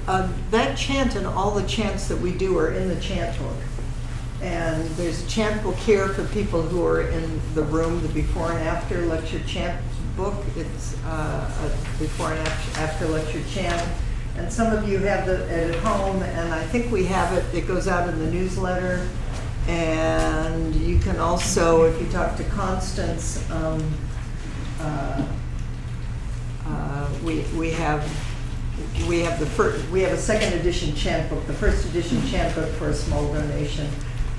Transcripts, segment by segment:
That chant and all the chants that we do are in the chant book. And there's a chant book here for people who are in the room, the before and after lecture chant book. It's a before and after lecture chant. And some of you have it at home, and I think we have it. It goes out in the newsletter. And you can also, if you talk to Constance, we have a second edition chant book. The first edition chant book for a small donation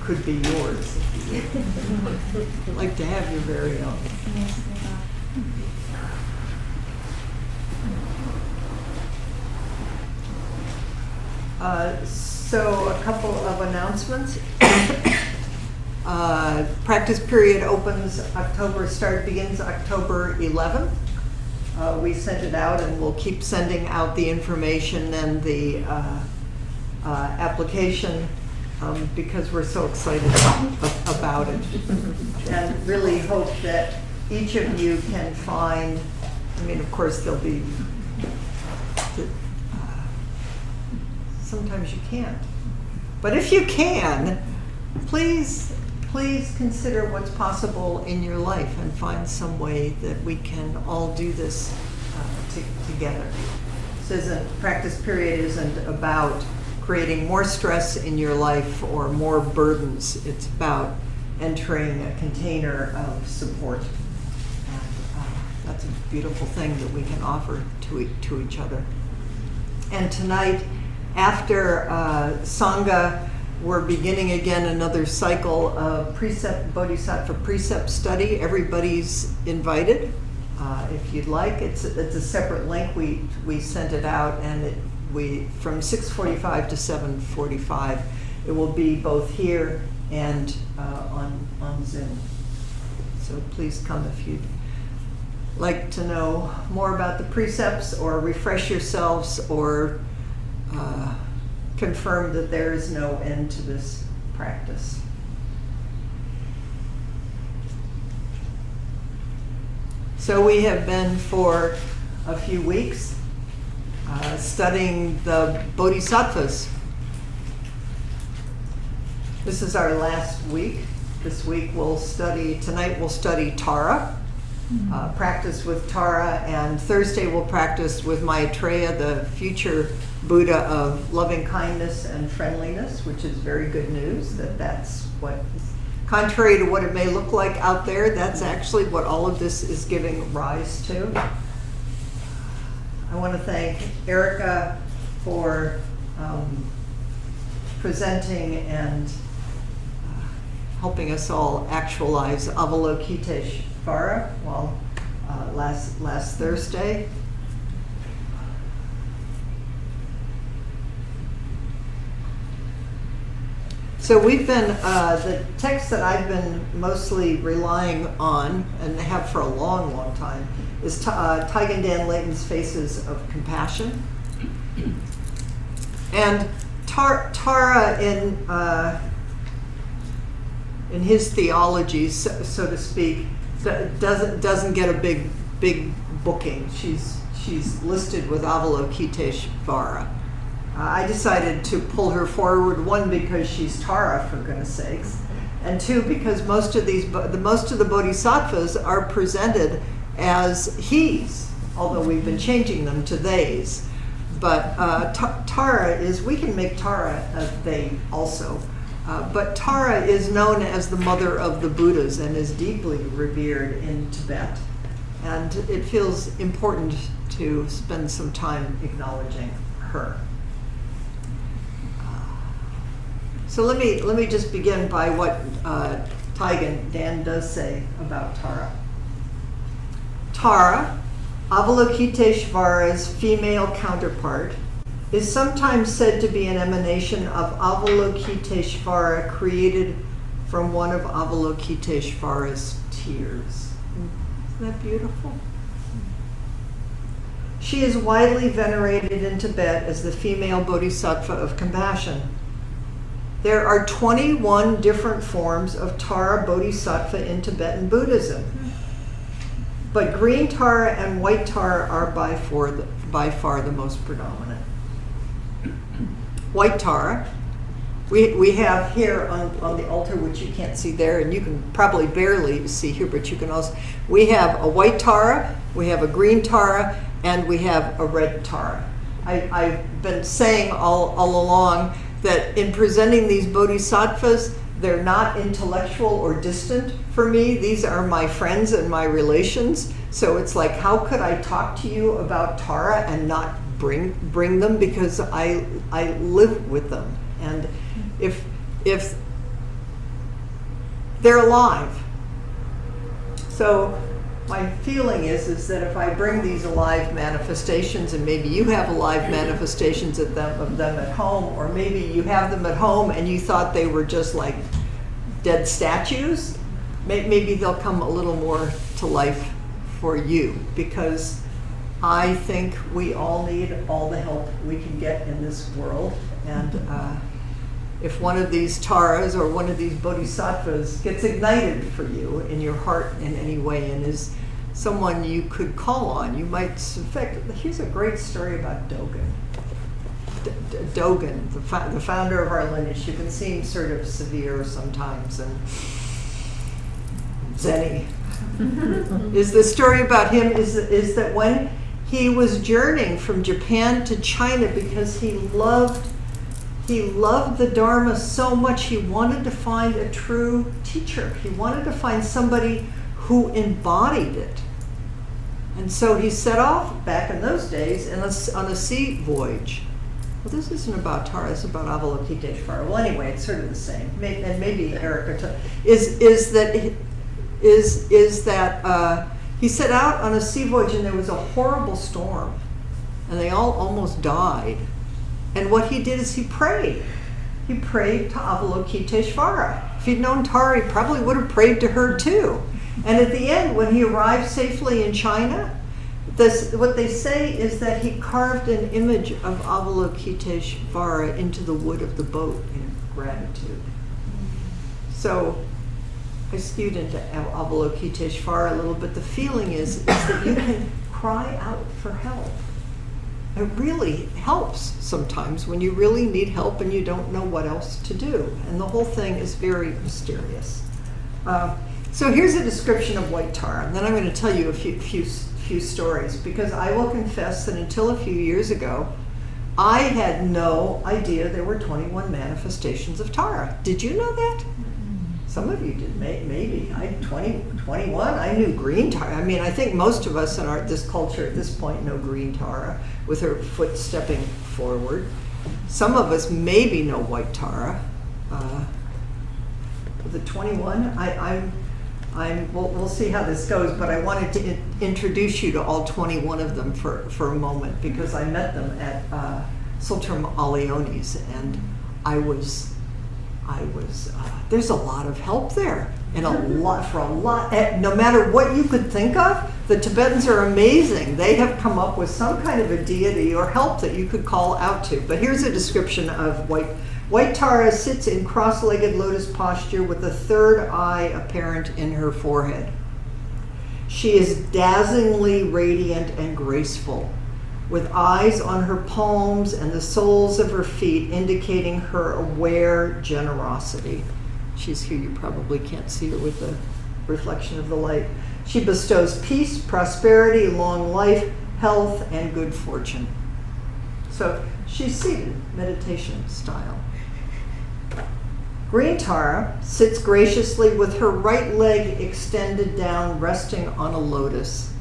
could be yours. I'd like to have your very own. So a couple of announcements. Practice period begins October 11th. We sent it out, and we'll keep sending out the information and the application because we're so excited about it. And really hope that each of you can find, I mean, of course, there'll be, sometimes you can't. But if you can, please consider what's possible in your life and find some way that we can all do this together. Practice period isn't about creating more stress in your life or more burdens. It's about entering a container of support. And that's a beautiful thing that we can offer to each other. And tonight, after Sangha, we're beginning again another cycle of Bodhisattva precept study. Everybody's invited. If you'd like, it's a separate link. We sent it out, and from 6:45 to 7:45. It will be both here and on Zoom. So please come if you'd like to know more about the precepts, or refresh yourselves, or confirm that there is no end to this practice. So we have been for a few weeks studying the Bodhisattvas. This is our last week. This week tonight we'll study Tara, practice with Tara, and Thursday we'll practice with Maitreya, the future Buddha of loving kindness and friendliness, which is very good news that's what, contrary to what it may look like out there, that's actually what all of this is giving rise to. I want to thank Erica for presenting and helping us all actualize Avalokiteshvara last Thursday. So we've been, the text that I've been mostly relying on, and have for a long, long time, is Taigen Dan Leighton's Faces of Compassion. And Tara in his theology, so to speak, doesn't get a big booking. She's listed with Avalokiteshvara. I decided to pull her forward, one, because she's Tara, for goodness sakes, and two, because most of the bodhisattvas are presented as he's, although we've been changing them to theys. But Tara is, we can make Tara a they also, but Tara is known as the mother of the Buddhas and is deeply revered in Tibet. And it feels important to spend some time acknowledging her. So let me just begin by what Taigen Dan does say about Tara. Tara, Avalokiteshvara's female counterpart, is sometimes said to be an emanation of Avalokiteshvara created from one of Avalokiteshvara's tears. Isn't that beautiful? She is widely venerated in Tibet as the female bodhisattva of compassion. There are 21 different forms of Tara Bodhisattva in Tibetan Buddhism. But green Tara and white Tara are by far the most predominant. white Tara. We have here on the altar, which you can't see there, and you can probably barely see here, but you can also, we have a white Tara, we have a green Tara, and we have a red Tara. I've been saying all along that in presenting these bodhisattvas, they're not intellectual or distant for me. These are my friends and my relations. So it's like, how could I talk to you about Tara and not bring them? Because I live with them. And if they're alive. So my feeling is that if I bring these alive manifestations, and maybe you have alive manifestations of them at home, or maybe you have them at home and you thought they were just like dead statues, maybe they'll come a little more to life for you, because I think we all need all the help we can get in this world. And if one of these Taras or one of these bodhisattvas gets ignited for you in your heart in any way and is someone you could call on, you might, in fact, here's a great story about Dogen. Dogen, the founder of our lineage, you can seem sort of severe sometimes and zen-y. Is the story about him is that when he was journeying from Japan to China, because he loved the Dharma so much, he wanted to find a true teacher. He wanted to find somebody who embodied it. And so he set off back in those days on a sea voyage. Well, this isn't about Tara, it's about Avalokiteshvara. Well, anyway, it's sort of the same. And maybe Erica is that he set out on a sea voyage, and there was a horrible storm, and they all almost died. And what he did is he prayed. He prayed to Avalokiteshvara. If he'd known Tara, he probably would have prayed to her too. And at the end, when he arrived safely in China, what they say is that he carved an image of Avalokiteshvara into the wood of the boat in gratitude. So I skewed into Avalokiteshvara a little bit. The feeling is that you can cry out for help. It really helps sometimes when you really need help and you don't know what else to do. And the whole thing is very mysterious. So here's a description of white Tara, and then I'm going to tell you a few stories, because I will confess that until a few years ago, I had no idea there were 21 manifestations of Tara. Did you know that? Some of you did, maybe. 21, I knew green Tara. I mean, I think most of us in this culture at this point know green Tara with her foot stepping forward. Some of us maybe know white Tara. The 21, we'll see how this goes, but I wanted to introduce you to all 21 of them for a moment, because I met them at Sultan Alione's, and there's a lot of help there, and no matter what you could think of, the Tibetans are amazing. They have come up with some kind of a deity or help that you could call out to. But here's a description of White Tara sits in cross-legged lotus posture with a third eye apparent in her forehead. She is dazzlingly radiant and graceful, with eyes on her palms and the soles of her feet indicating her aware generosity. She's here, you probably can't see her with the reflection of the light. She bestows peace, prosperity, long life, health, and good fortune. So she's seated, meditation style. Green Tara sits graciously with her right leg extended down, resting on a lotus,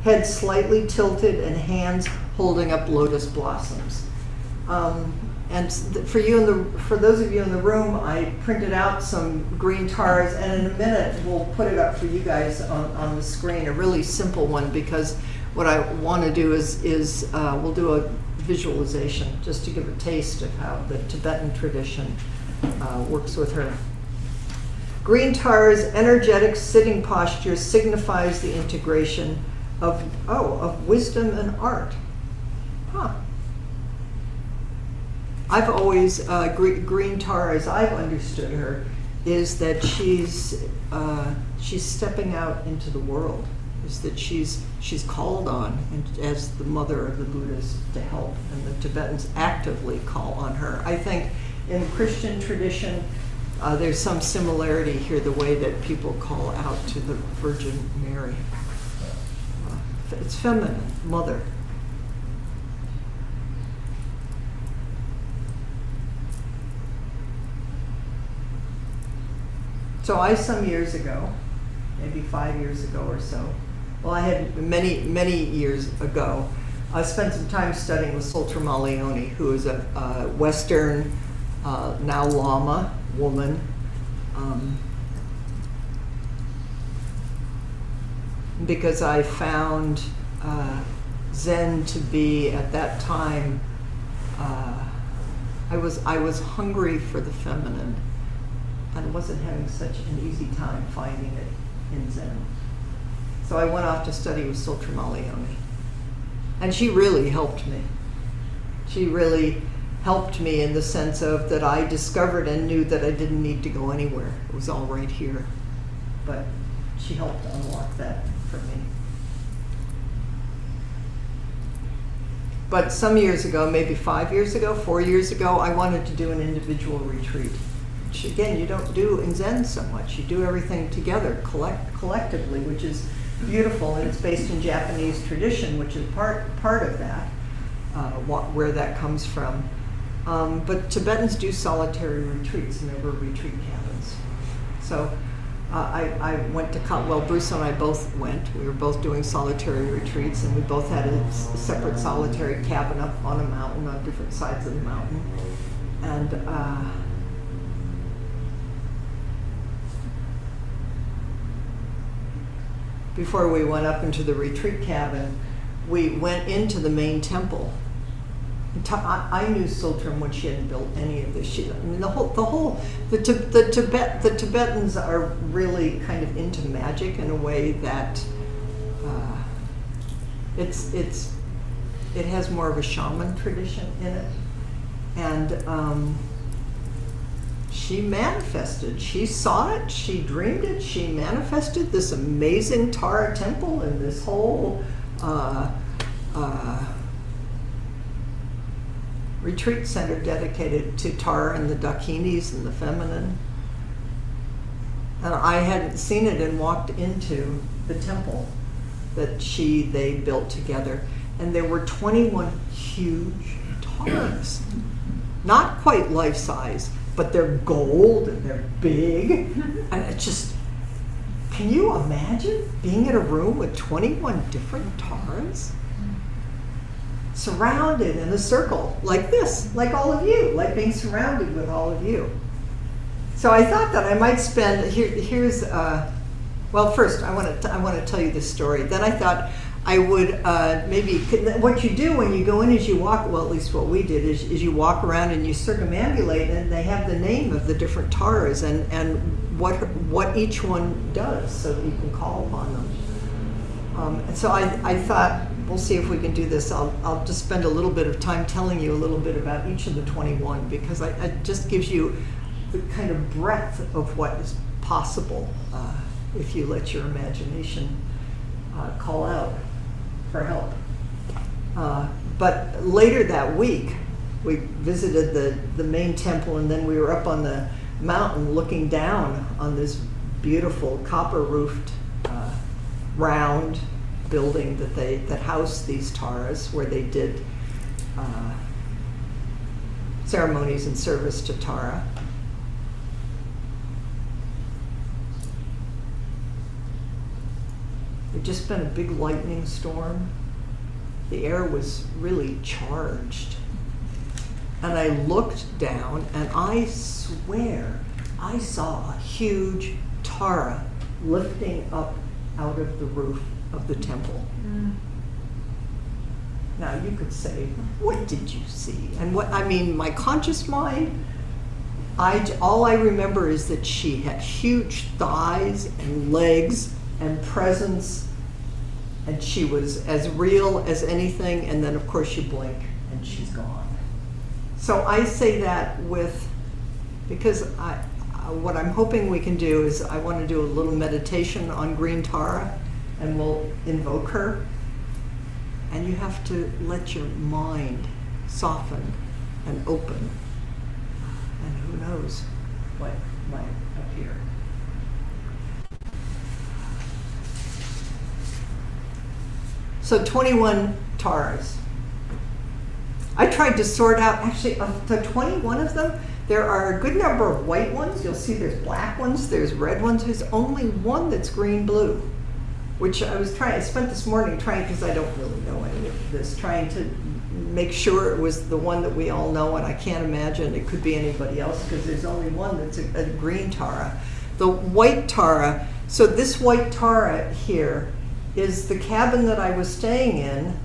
head slightly tilted and hands holding up lotus blossoms. And for those of you in the room, I printed out some green Taras, and in a minute we'll put it up for you guys on the screen, a really simple one, because what I want to do is we'll do a visualization just to give a taste of how the Tibetan tradition works with her. Green Tara's energetic sitting posture signifies the integration of wisdom and art. I've always, Green Tara, as I've understood her, is that she's stepping out into the world. is that she's called on, and as the mother of the Buddhists, to help, and the Tibetans actively call on her. I think in Christian tradition, there's some similarity here, the way that people call out to the Virgin Mary. It's feminine, mother. So some years ago, maybe 5 years ago or so, well, I had many years ago, I spent some time studying with Sultra Malioni, who is a Western, now Lama woman. Because I found Zen to be, at that time, I was hungry for the feminine, and wasn't having such an easy time finding it in Zen. So I went off to study with Sultra Malioni. And she really helped me. She really helped me in the sense of that I discovered and knew that I didn't need to go anywhere. It was all right here. But she helped unlock that for me. But some years ago, maybe 5 years ago, 4 years ago, I wanted to do an individual retreat. Which again, you don't do in Zen so much. You do everything together, collectively, which is beautiful, and it's based in Japanese tradition, which is part of that, where that comes from. But Tibetans do solitary retreats, and there were retreat cabins. So I went to, well, Bruce and I both went. We were both doing solitary retreats, and we both had a separate solitary cabin up on a mountain, on different sides of the mountain. And before we went up into the retreat cabin, we went into the main temple. I knew Sultram when she hadn't built any of this. The Tibetans are really kind of into magic in a way that it has more of a shaman tradition in it, and she manifested. She saw it. She dreamed it. She manifested this amazing Tara temple and this whole retreat center dedicated to Tara and the Dakinis and the feminine. And I hadn't seen it and walked into the temple that they built together. And there were 21 huge Taras. Not quite life-size, but they're gold and they're big. And it just, can you imagine being in a room with 21 different Taras? Surrounded in a circle like this, like all of you, like being surrounded with all of you. So I thought that I might spend, well, first I want to tell you this story. Then I thought I would maybe, what you do when you go in is you walk, well, at least what we did is you walk around and you circumambulate, and they have the name of the different Taras and what each one does, so that you can call upon them. And so I thought, we'll see if we can do this. I'll just spend a little bit of time telling you a little bit about each of the 21, because it just gives you the kind of breadth of what is possible if you let your imagination call out for help. But later that week, we visited the main temple, and then we were up on the mountain looking down on this beautiful copper-roofed round building that housed these Taras, where they did ceremonies and service to Tara. There'd just been a big lightning storm. The air was really charged. And I looked down, and I swear I saw a huge Tara lifting up out of the roof of the temple. Now you could say, what did you see? And my conscious mind, all I remember is that she had huge thighs and legs and presence, and she was as real as anything, and then of course you blink and she's gone. So I say that because what I'm hoping we can do is I want to do a little meditation on green Tara, and we'll invoke her. And you have to let your mind soften and open. And who knows what might appear. So 21 Taras. I tried to sort out, actually, of the 21 of them, there are a good number of white ones. You'll see there's black ones, there's red ones. There's only one that's green-blue, which I spent this morning trying, because I don't really know any of this, trying to make sure it was the one that we all know, and I can't imagine it could be anybody else, because there's only one that's a green Tara. The white Tara, so this white Tara here is the cabin that I was staying in.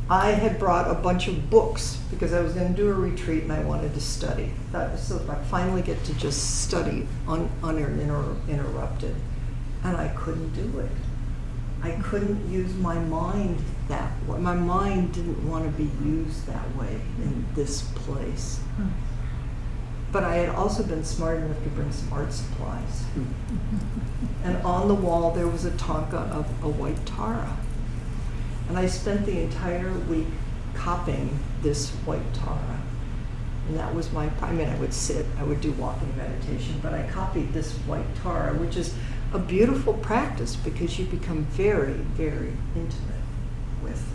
I had brought a bunch of books because I was going to do a retreat and I wanted to study. So I finally get to just study uninterrupted. And I couldn't do it. I couldn't use my mind that way. My mind didn't want to be used that way in this place. But I had also been smart enough to bring some art supplies. And on the wall there was a tanka of a white Tara. And I spent the entire week copying this white Tara. And that was I would sit, I would do walking meditation, but I copied this white Tara, which is a beautiful practice because you become very, very intimate with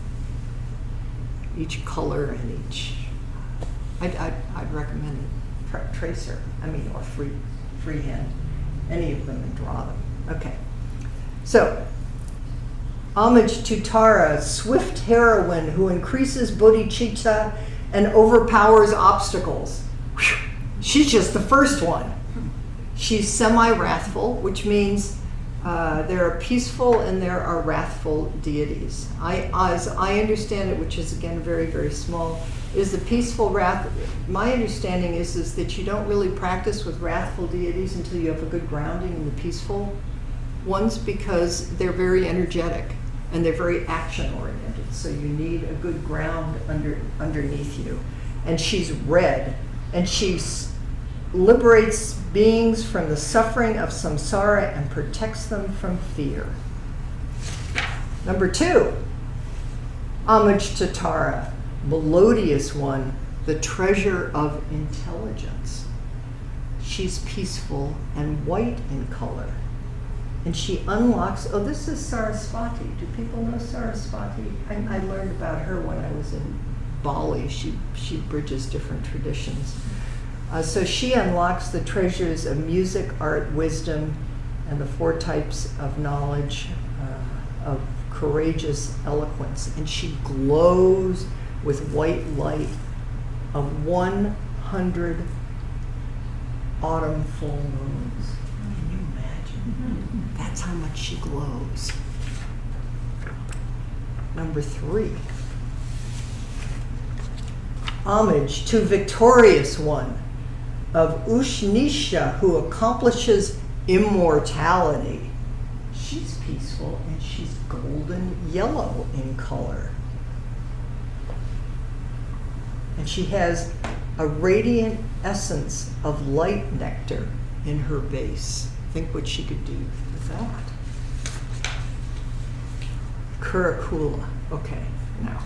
each color and each, I'd recommend it. Tracer, or freehand, any of them, and draw them. Okay, so homage to Tara, swift heroine who increases bodhicitta and overpowers obstacles. Whew. She's just the first one. She's semi-wrathful, which means there are peaceful and there are wrathful deities. As I understand it, which is again very, very small, is the peaceful wrath. My understanding is that you don't really practice with wrathful deities until you have a good grounding in the peaceful ones, because they're very energetic and they're very action oriented. So you need a good ground underneath you. And she's red, and she liberates beings from the suffering of samsara and protects them from fear. Number 2, homage to Tara, melodious one, the treasure of intelligence. She's peaceful and white in color. And she unlocks, this is Saraswati. Do people know Saraswati? I learned about her when I was in Bali. She bridges different traditions. So she unlocks the treasures of music, art, wisdom, and the 4 types of knowledge, of courageous eloquence. And she glows with white light of 100 autumn full moons. Can you imagine? That's how much she glows. Number 3. Homage to victorious one of Ushnisha, who accomplishes immortality. She's peaceful and she's golden yellow in color. And she has a radiant essence of light nectar in her base. Think what she could do with that. Kurakula. Okay, now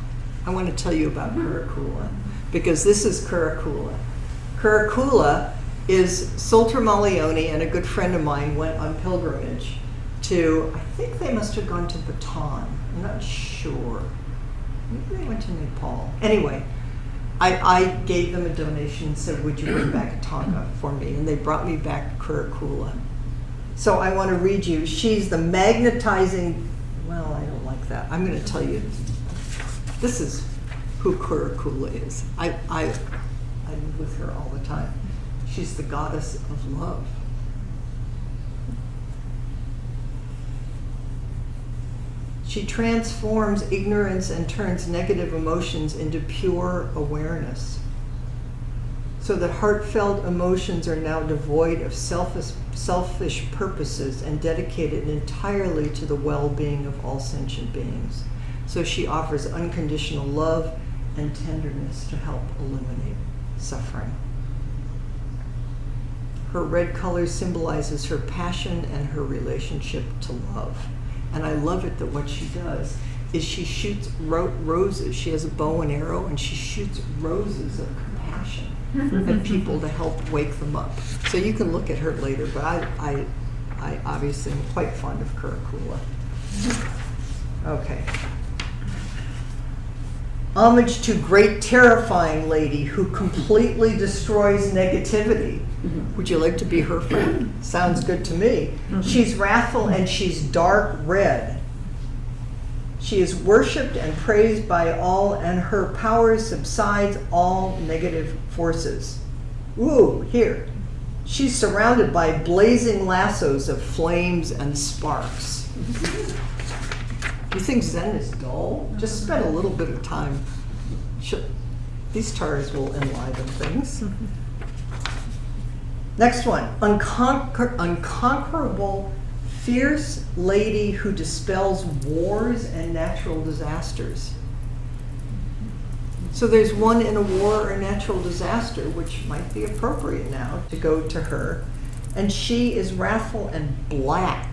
I want to tell you about Kurakula, because this is Kurakula. Kurakula is Sultan Malioni and a good friend of mine went on pilgrimage to, I think they must have gone to Bhutan. I'm not sure. Maybe they went to Nepal. Anyway, I gave them a donation and said, would you bring back a tanka for me? And they brought me back Kurakula. So I want to read you. She's the magnetizing, well, I don't like that. I'm going to tell you. This is who Kurakula is. I'm with her all the time. She's the goddess of love. She transforms ignorance and turns negative emotions into pure awareness, so that heartfelt emotions are now devoid of selfish purposes and dedicated entirely to the well-being of all sentient beings. So she offers unconditional love and tenderness to help eliminate suffering. Her red color symbolizes her passion and her relationship to love. And I love it that what she does is she shoots roses. She has a bow and arrow, and she shoots roses of compassion at people to help wake them up. So you can look at her later, but I obviously am quite fond of Curricula. Okay. Homage to great terrifying lady who completely destroys negativity. Would you like to be her friend? Sounds good to me. She's wrathful and she's dark red. She is worshipped and praised by all, and her power subsides all negative forces. Ooh, here. She's surrounded by blazing lassos of flames and sparks. You think Zen is dull? Just spend a little bit of time. These Taras will enliven things. Next one, unconquerable, fierce lady who dispels wars and natural disasters. So there's one in a war or natural disaster, which might be appropriate now to go to her. And she is wrathful and black,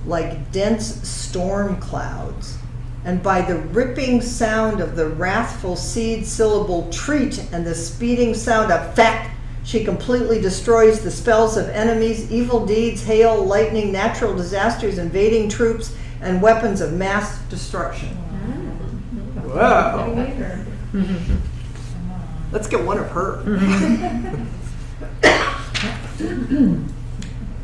like dense storm clouds. And by the ripping sound of the wrathful seed syllable treat and the speeding sound of fact, she completely destroys the spells of enemies, evil deeds, hail, lightning, natural disasters, invading troops, and weapons of mass destruction. Wow. Let's get one of her.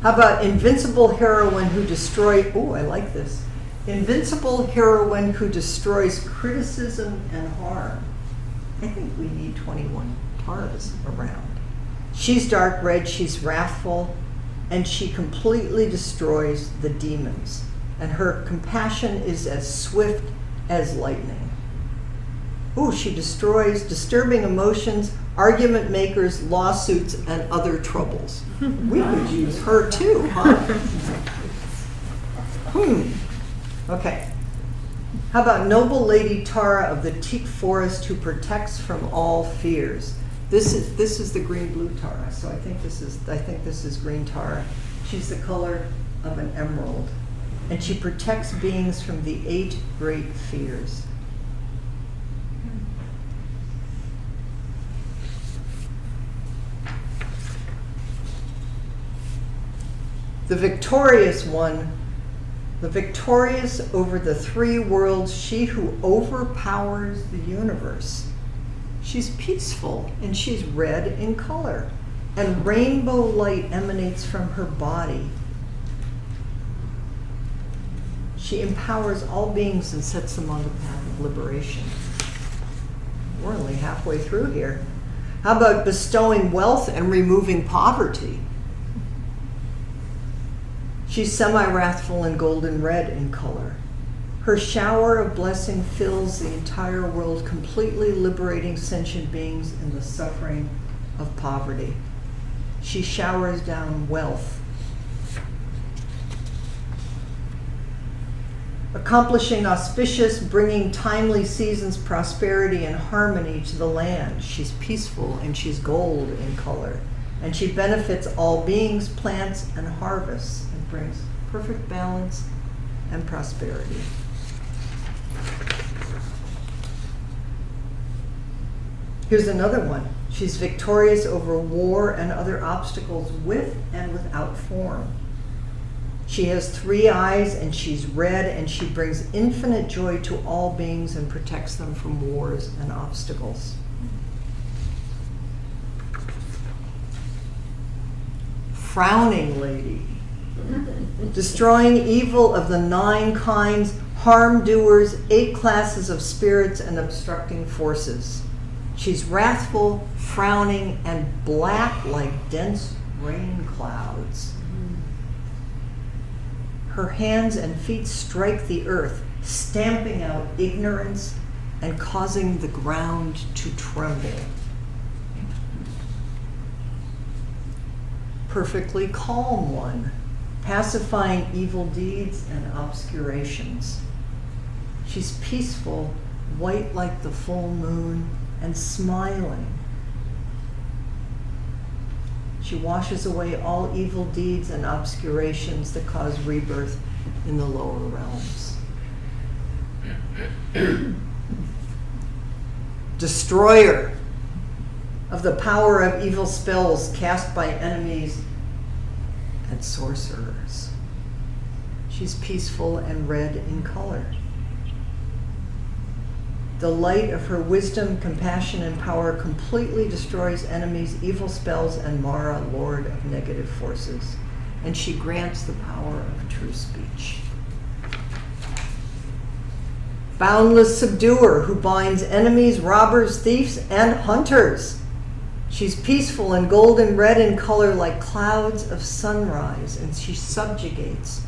How about invincible heroine who destroys, I like this. Invincible heroine who destroys criticism and harm. I think we need 21 Taras around. She's dark red, she's wrathful, and she completely destroys the demons. And her compassion is as swift as lightning. She destroys disturbing emotions, argument makers, lawsuits, and other troubles. We could use her too, huh? Okay. How about noble Lady Tara of the teak forest who protects from all fears? This is the green-blue Tara, so I think this is green Tara. She's the color of an emerald, and she protects beings from the 8 great fears. The victorious one, the victorious over the 3 worlds, she who overpowers the universe. She's peaceful and she's red in color, and rainbow light emanates from her body. She empowers all beings and sets them on the path of liberation. We're only halfway through here. How about bestowing wealth and removing poverty? She's semi-wrathful and golden red in color. Her shower of blessing fills the entire world, completely liberating sentient beings in the suffering of poverty. She showers down wealth, accomplishing auspicious, bringing timely seasons, prosperity, and harmony to the land. She's peaceful and she's gold in color, and she benefits all beings, plants, and harvests, and brings perfect balance and prosperity. Here's another one. She's victorious over war and other obstacles with and without form. She has 3 eyes and she's red, and she brings infinite joy to all beings and protects them from wars and obstacles. Frowning lady, destroying evil of the 9 kinds, harm doers, 8 classes of spirits, and obstructing forces. She's wrathful, frowning, and black like dense rain clouds. Her hands and feet strike the earth, stamping out ignorance and causing the ground to tremble. Perfectly calm one, pacifying evil deeds and obscurations. She's peaceful, white like the full moon, and smiling. She washes away all evil deeds and obscurations that cause rebirth in the lower realms. Destroyer of the power of evil spells cast by enemies and sorcerers. She's peaceful and red in color. The light of her wisdom, compassion, and power completely destroys enemies, evil spells, and Mara, lord of negative forces. And she grants the power of true speech. Boundless subduer who binds enemies, robbers, thieves, and hunters. She's peaceful and golden red in color like clouds of sunrise, and she subjugates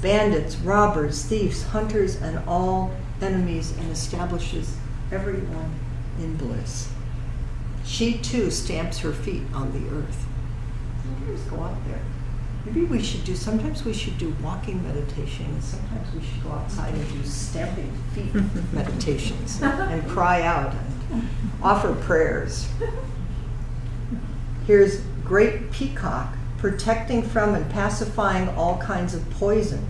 bandits, robbers, thieves, hunters, and all enemies, and establishes everyone in bliss. She too stamps her feet on the earth. Sometimes go out there. Maybe we should do, sometimes we should do walking meditation, and sometimes we should go outside and do stamping feet meditations and cry out and offer prayers. Here's great peacock, protecting from and pacifying all kinds of poison.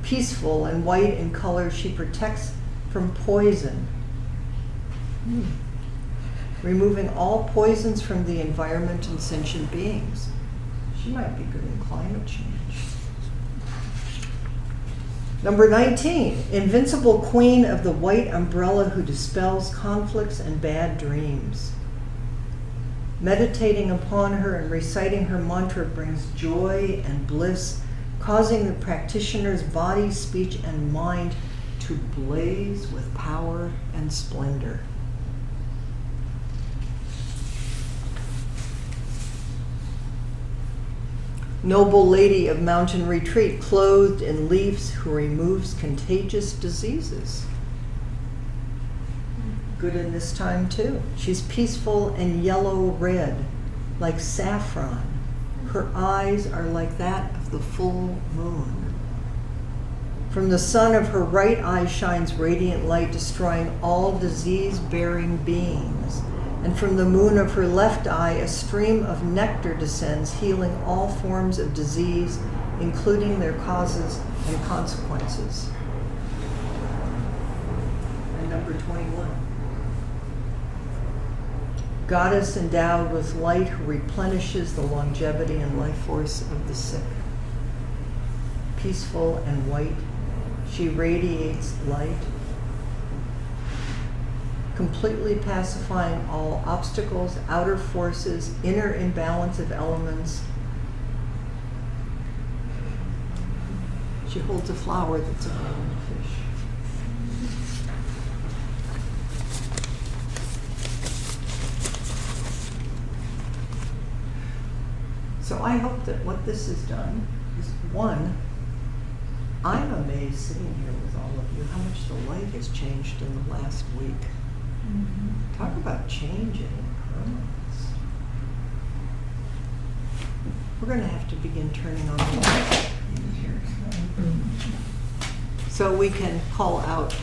Peaceful and white in color, she protects from poison. Removing all poisons from the environment and sentient beings. She might be good in climate change. Number 19, invincible queen of the white umbrella who dispels conflicts and bad dreams. Meditating upon her and reciting her mantra brings joy and bliss, causing the practitioner's body, speech, and mind to blaze with power and splendor. Noble lady of mountain retreat, clothed in leaves, who removes contagious diseases. Good in this time too. She's peaceful and yellow-red, like saffron. Her eyes are like that of the full moon. From the sun of her right eye shines radiant light, destroying all disease-bearing beings. And from the moon of her left eye, a stream of nectar descends, healing all forms of disease, including their causes and consequences. And number 21. Goddess endowed with light who replenishes the longevity and life force of the sick. Peaceful and white, she radiates light, completely pacifying all obstacles, outer forces, inner imbalance of elements. She holds a flower that's a golden fish. So I hope that what this has done is, one, I'm amazed sitting here with all of you how much the light has changed in the last week. Mm-hmm. Talk about changing impermanence. We're going to have to begin turning on the light in here. So we can call out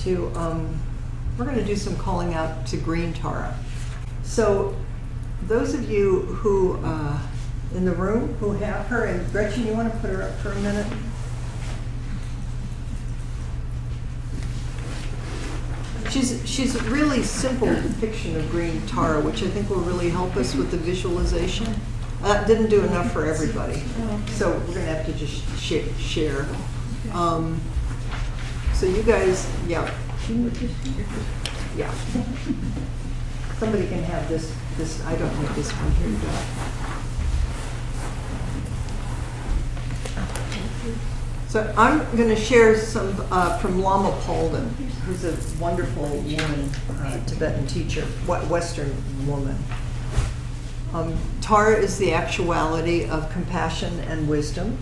we're going to do some calling out to green Tara. So those of you who in the room who have her, and Gretchen, you want to put her up for a minute? She's a really simple depiction of green Tara, which I think will really help us with the visualization. Didn't do enough for everybody, so we're going to have to just share. So you guys, yeah. Somebody can have this. I don't need this one. Here you go. So I'm going to share some from Lama Palden, who's a wonderful woman, Tibetan teacher, Western woman. Tara is the actuality of compassion and wisdom,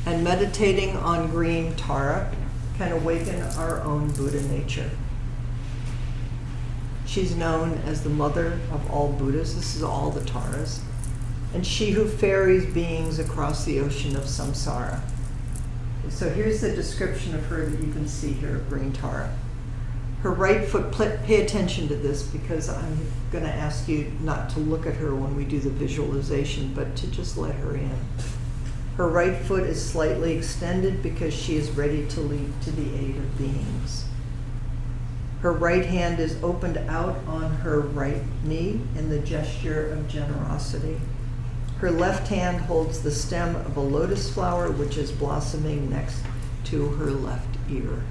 and meditating on green Tara can awaken our own Buddha nature. She's known as the mother of all Buddhas. This is all the Taras. And she who ferries beings across the ocean of samsara. So here's the description of her that you can see here of green Tara. Her right foot, pay attention to this because I'm going to ask you not to look at her when we do the visualization, but to just let her in. Her right foot is slightly extended because she is ready to leap to the aid of beings. Her right hand is opened out on her right knee in the gesture of generosity. Her left hand holds the stem of a lotus flower which is blossoming next to her left ear.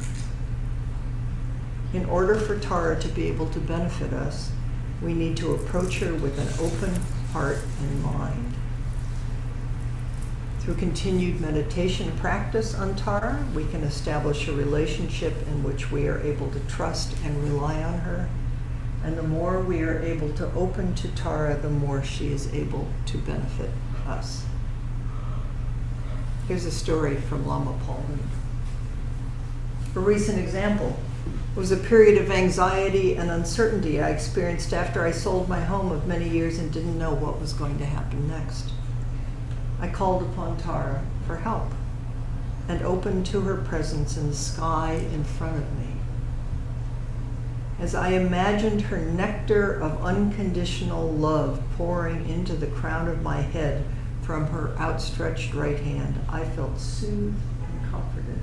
In order for Tara to be able to benefit us, we need to approach her with an open heart and mind. Through continued meditation practice on Tara, we can establish a relationship in which we are able to trust and rely on her. And the more we are able to open to Tara, the more she is able to benefit us. Here's a story from Lama Palden. A recent example was a period of anxiety and uncertainty I experienced after I sold my home of many years and didn't know what was going to happen next. I called upon Tara for help and opened to her presence in the sky in front of me. As I imagined her nectar of unconditional love pouring into the crown of my head from her outstretched right hand, I felt soothed and comforted.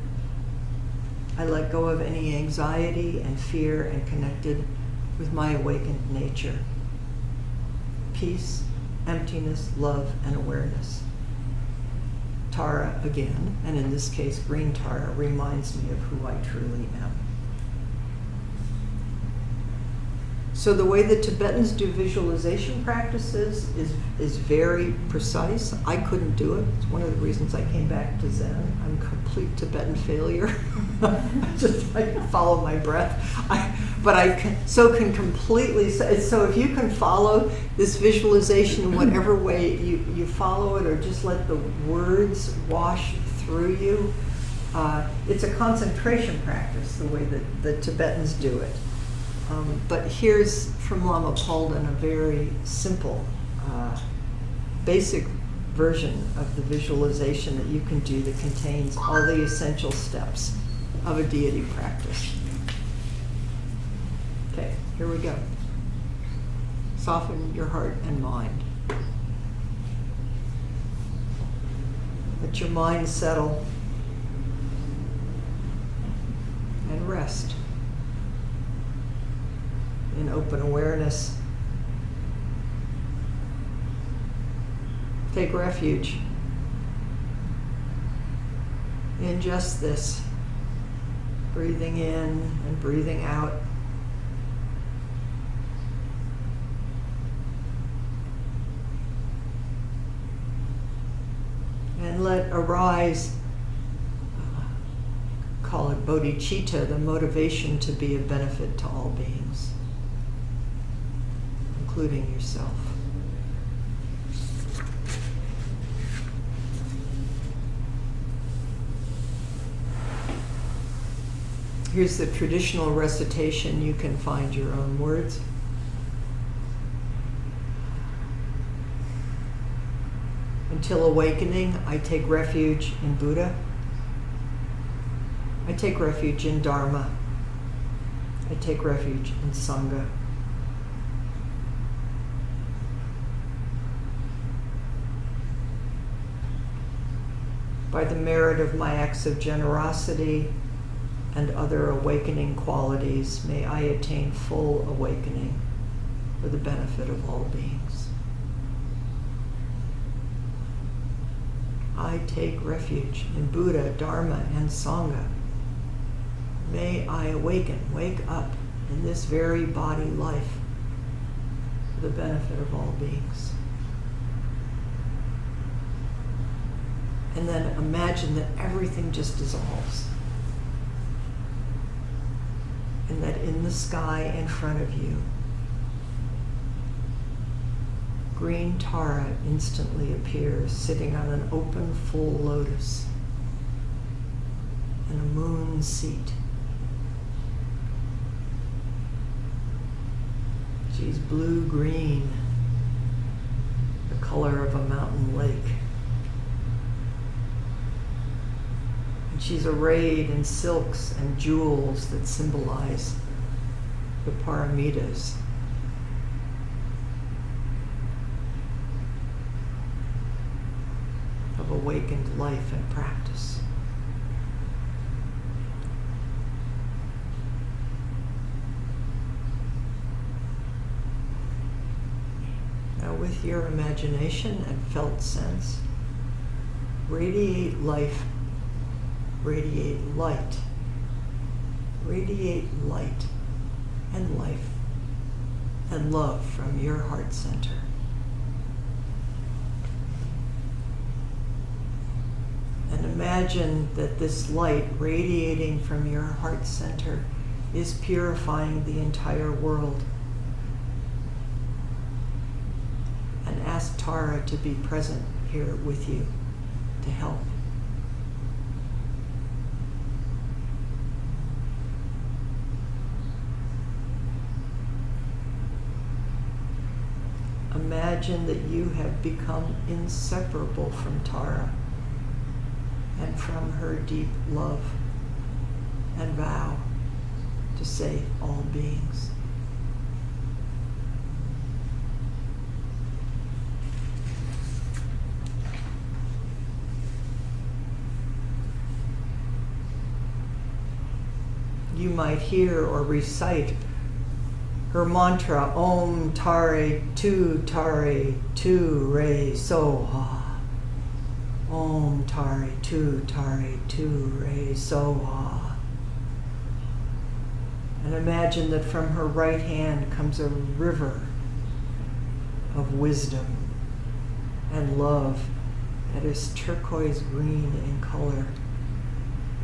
I let go of any anxiety and fear and connected with my awakened nature. Peace, emptiness, love, and awareness. Tara again, and in this case green Tara, reminds me of who I truly am. So the way the Tibetans do visualization practices is very precise. I couldn't do it. It's one of the reasons I came back to Zen. I'm a complete Tibetan failure. I can follow my breath. But I can completely, so if you can follow this visualization in whatever way you follow it, or just let the words wash through you, it's a concentration practice, the way that the Tibetans do it. But here's from Lama Palden a very simple, basic version of the visualization that you can do that contains all the essential steps of a deity practice. Okay, here we go. Soften your heart and mind. Let your mind settle and rest in open awareness. Take refuge in just this, breathing in and breathing out. And let arise, call it bodhicitta, the motivation to be of benefit to all beings, including yourself. Here's the traditional recitation. You can find your own words. Until awakening, I take refuge in Buddha. I take refuge in Dharma. I take refuge in Sangha. By the merit of my acts of generosity and other awakening qualities, may I attain full awakening for the benefit of all beings. I take refuge in Buddha, Dharma, and Sangha. May I awaken, wake up in this very body life for the benefit of all beings. And then imagine that everything just dissolves. And that in the sky in front of you, green Tara instantly appears, sitting on an open, full lotus in a moon seat. She's blue-green, the color of a mountain lake. And she's arrayed in silks and jewels that symbolize the paramitas. A of awakened life and practice. Now, with your imagination and felt sense, radiate life, radiate light, radiate light and life and love from your heart center. And imagine that this light radiating from your heart center is purifying the entire world. And ask Tara to be present here with you to help. Imagine that you have become inseparable from Tara and from her deep love, and vow to save all beings. You might hear or recite her mantra, Om Tare Tu Re Soha. Om Tare Tu Re Soha. And imagine that from her right hand comes a river of wisdom and love that is turquoise green in color.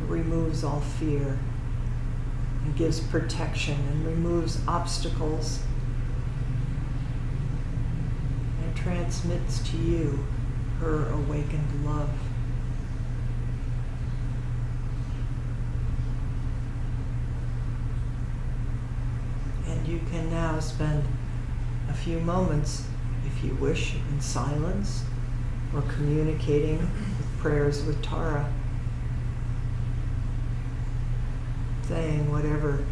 It removes all fear and gives protection and removes obstacles and transmits to you her awakened love. And you can now spend a few moments, if you wish, in silence or communicating with prayers with Tara, saying whatever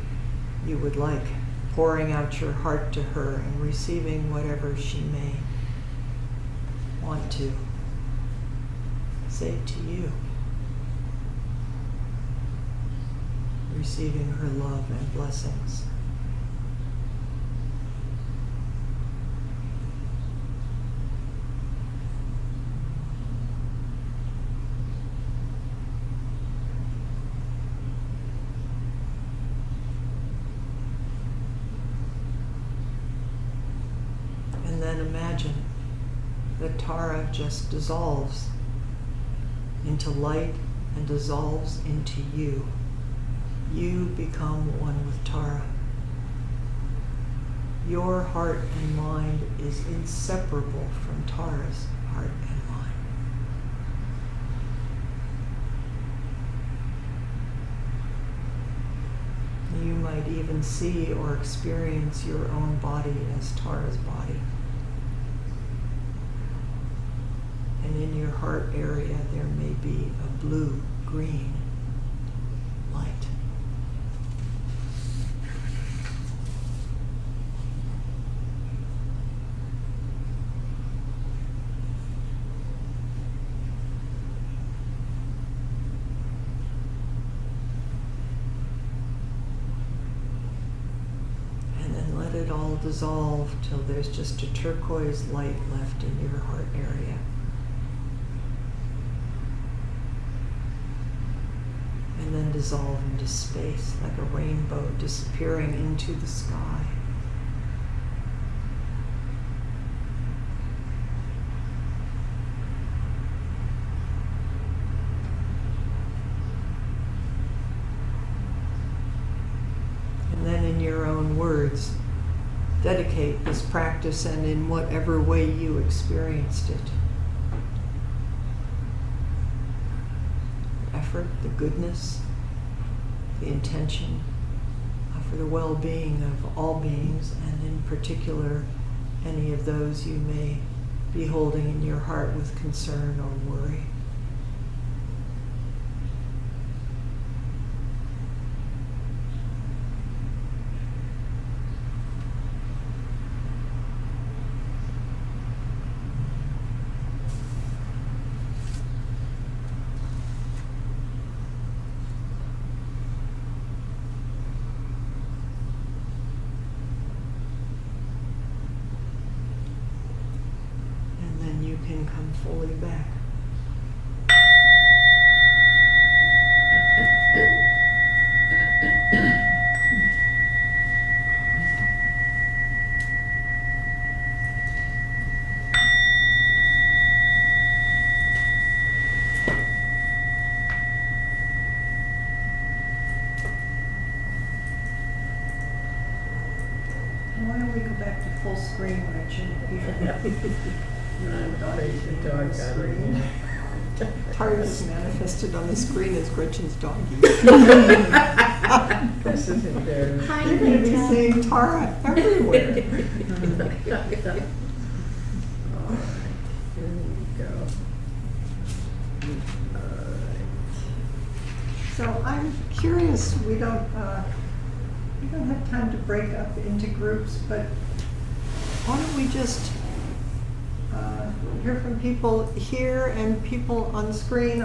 you would like, pouring out your heart to her and receiving whatever she may want to say to you. Receiving her love and blessings. And then imagine that Tara just dissolves into light and dissolves into you. You become one with Tara. Your heart and mind is inseparable from Tara's heart and mind. You might even see or experience your own body as Tara's body. And in your heart area, there may be a blue-green light. And then let it all dissolve till there's just a turquoise light left in your heart area. And then dissolve into space like a rainbow disappearing into the sky. And then in your own words, dedicate this practice and in whatever way you experienced it. Effort, the goodness, the intention for the well-being of all beings, and in particular any of those you may be holding in your heart with concern or worry. fully back. Why don't we go back to full screen when I shouldn't be here? Tara's manifested on the screen as Gretchen's doggy. This is embarrassing. Hi, You're going to be Nita. seeing Tara everywhere. Alright, here we go. Alright. So I'm curious, we don't have time to break up into groups, but why don't we just hear from people here and people on screen,